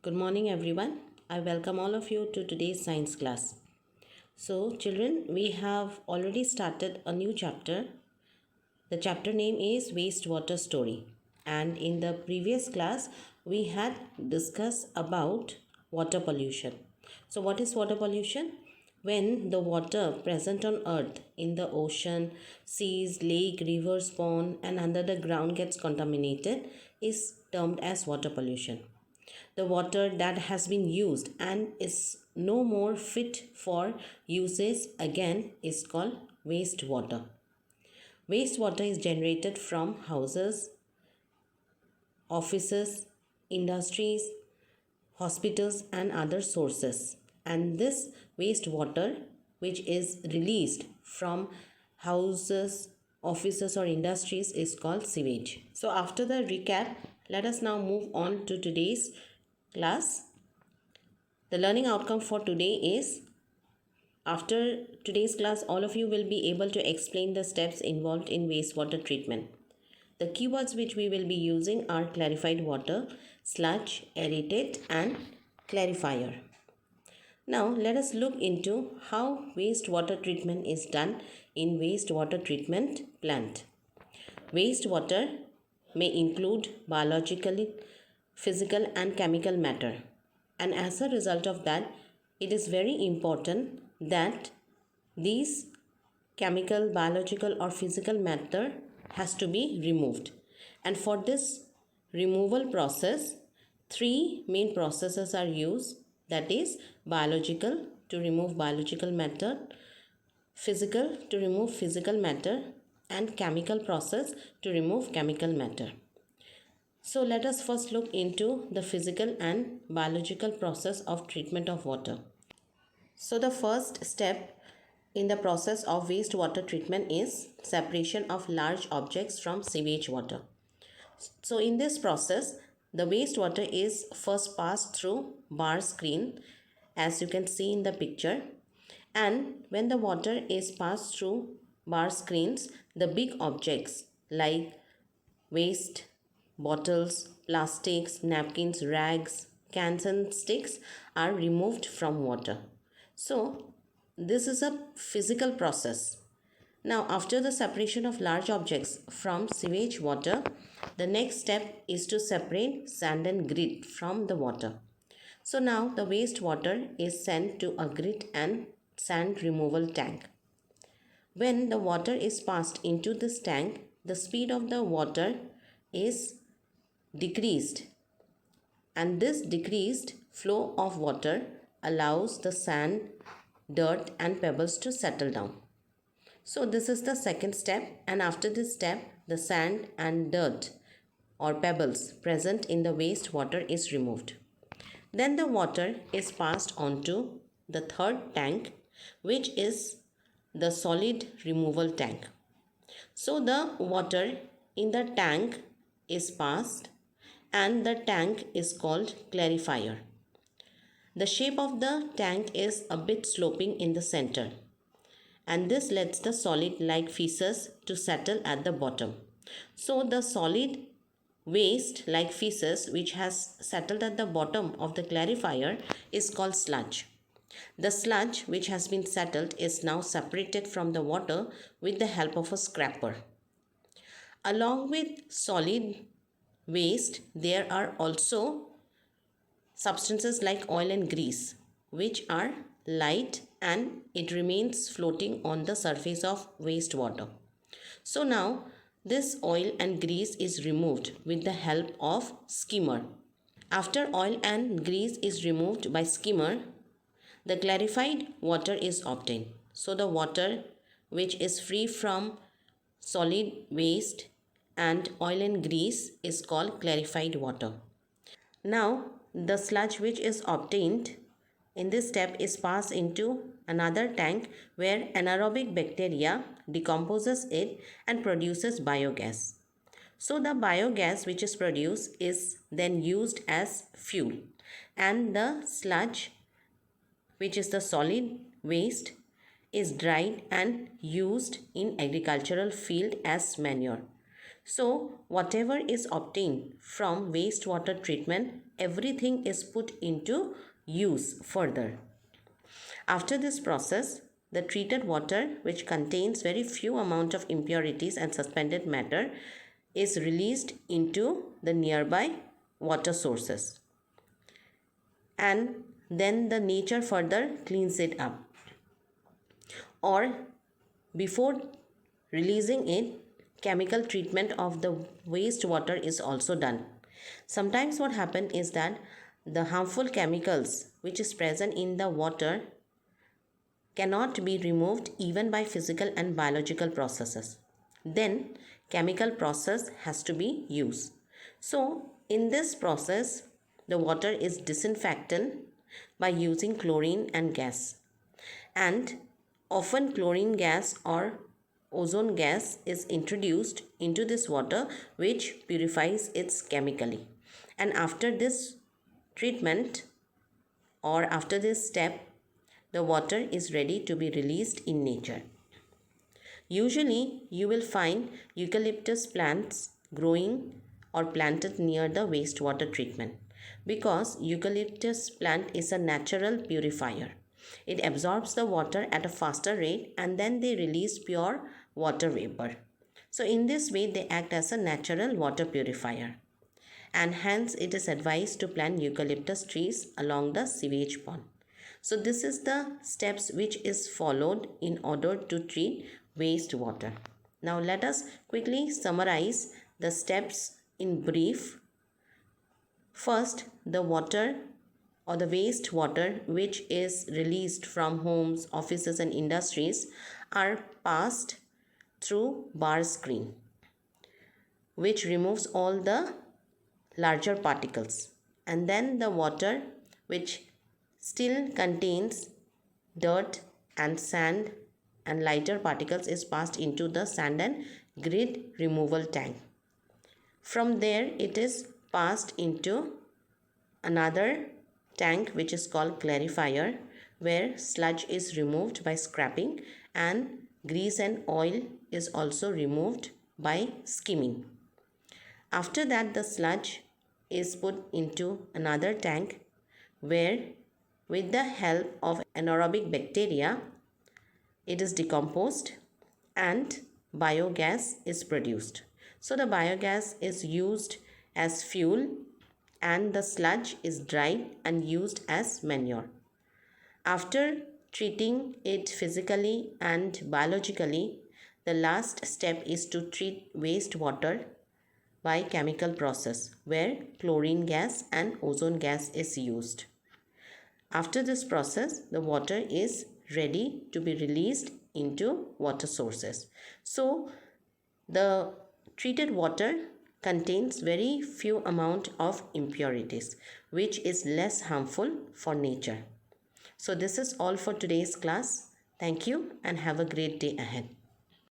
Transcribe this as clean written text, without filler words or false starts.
Good morning, everyone. I welcome all of you to today's science class. So, children, we have already started a new chapter. The chapter name is Wastewater Story. And in the previous class, we had discussed about water pollution. So, what is water pollution? When the water present on earth in the ocean, seas, lake, rivers, pond, and under the ground gets contaminated is termed as water pollution. The water that has been used and is no more fit for usage again is called wastewater. Wastewater is generated from houses, offices, industries, hospitals, and other sources. And this wastewater, which is released from houses, offices, or industries, is called sewage. So, after the recap, let us now move on to today's class. The learning outcome for today is, after today's class, all of you will be able to explain the steps involved in wastewater treatment. The keywords which we will be using are clarified water, sludge, aerated, and clarifier. Now let us look into how wastewater treatment is done in wastewater treatment plant. Wastewater may include biological, physical, and chemical matter. And as a result of that, it is very important that these chemical, biological, or physical matter has to be removed. And for this removal process, three main processes are used, that is biological to remove biological matter, physical to remove physical matter, and chemical process to remove chemical matter. So let us first look into the physical and biological process of treatment of water. So the first step in the process of wastewater treatment is separation of large objects from sewage water. So in this process, the wastewater is first passed through bar screen, as you can see in the picture. And when the water is passed through bar screens, the big objects like waste, bottles, plastics, napkins, rags, cans and sticks are removed from water. So this is a physical process. Now, after the separation of large objects from sewage water, the next step is to separate sand and grit from the water. So now the wastewater is sent to a grit and sand removal tank. When the water is passed into this tank, the speed of the water is decreased, and this decreased flow of water allows the sand, dirt, and pebbles to settle down. So this is the second step, and after this step, the sand and dirt or pebbles present in the wastewater is removed. Then the water is passed on to the third tank, which is the solid removal tank. So the water in the tank is passed, and the tank is called clarifier. The shape of the tank is a bit sloping in the center, and this lets the solid like feces to settle at the bottom. So the solid waste like feces which has settled at the bottom of the clarifier is called sludge. The sludge which has been settled is now separated from the water with the help of a scraper. Along with solid waste, there are also substances like oil and grease, which are light and it remains floating on the surface of wastewater. So now this oil and grease is removed with the help of skimmer. After oil and grease is removed by skimmer, the clarified water is obtained. So the water which is free from solid waste and oil and grease is called clarified water. Now the sludge which is obtained in this step is passed into another tank where anaerobic bacteria decomposes it and produces biogas. So the biogas which is produced is then used as fuel, and the sludge, which is the solid waste, is dried and used in agricultural field as manure. So whatever is obtained from wastewater treatment everything is put into use further. After this process, the treated water, which contains very few amount of impurities and suspended matter, is released into the nearby water sources. And then the nature further cleans it up. Or before releasing it, chemical treatment of the wastewater is also done. Sometimes what happens is that the harmful chemicals which is present in the water cannot be removed even by physical and biological processes. Then chemical process has to be used. So in this process, the water is disinfectant by using chlorine and gas. And often chlorine gas or ozone gas is introduced into this water, which purifies it chemically. And after this treatment or after this step, the water is ready to be released in nature. Usually, you will find eucalyptus plants growing or planted near the wastewater treatment because eucalyptus plant is a natural purifier. It absorbs the water at a faster rate and then they release pure water vapor. So in this way, they act as a natural water purifier. And hence, it is advised to plant eucalyptus trees along the sewage pond. So this is the steps which is followed in order to treat wastewater. Now let us quickly summarize the steps in brief. First, the water or the wastewater which is released from homes, offices and industries are passed through bar screen, which removes all the larger particles. And then the water which still contains dirt and sand and lighter particles is passed into the sand and grit removal tank. From there, it is passed into another tank which is called clarifier, where sludge is removed by scraping and grease and oil is also removed by skimming. After that, the sludge is put into another tank where, with the help of anaerobic bacteria, it is decomposed and biogas is produced. So the biogas is used as fuel and the sludge is dried and used as manure. After treating it physically and biologically, the last step is to treat wastewater by chemical process where chlorine gas and ozone gas is used. After this process, the water is ready to be released into water sources. So the treated water contains very few amount of impurities, which is less harmful for nature. So this is all for today's class. Thank you and have a great day ahead.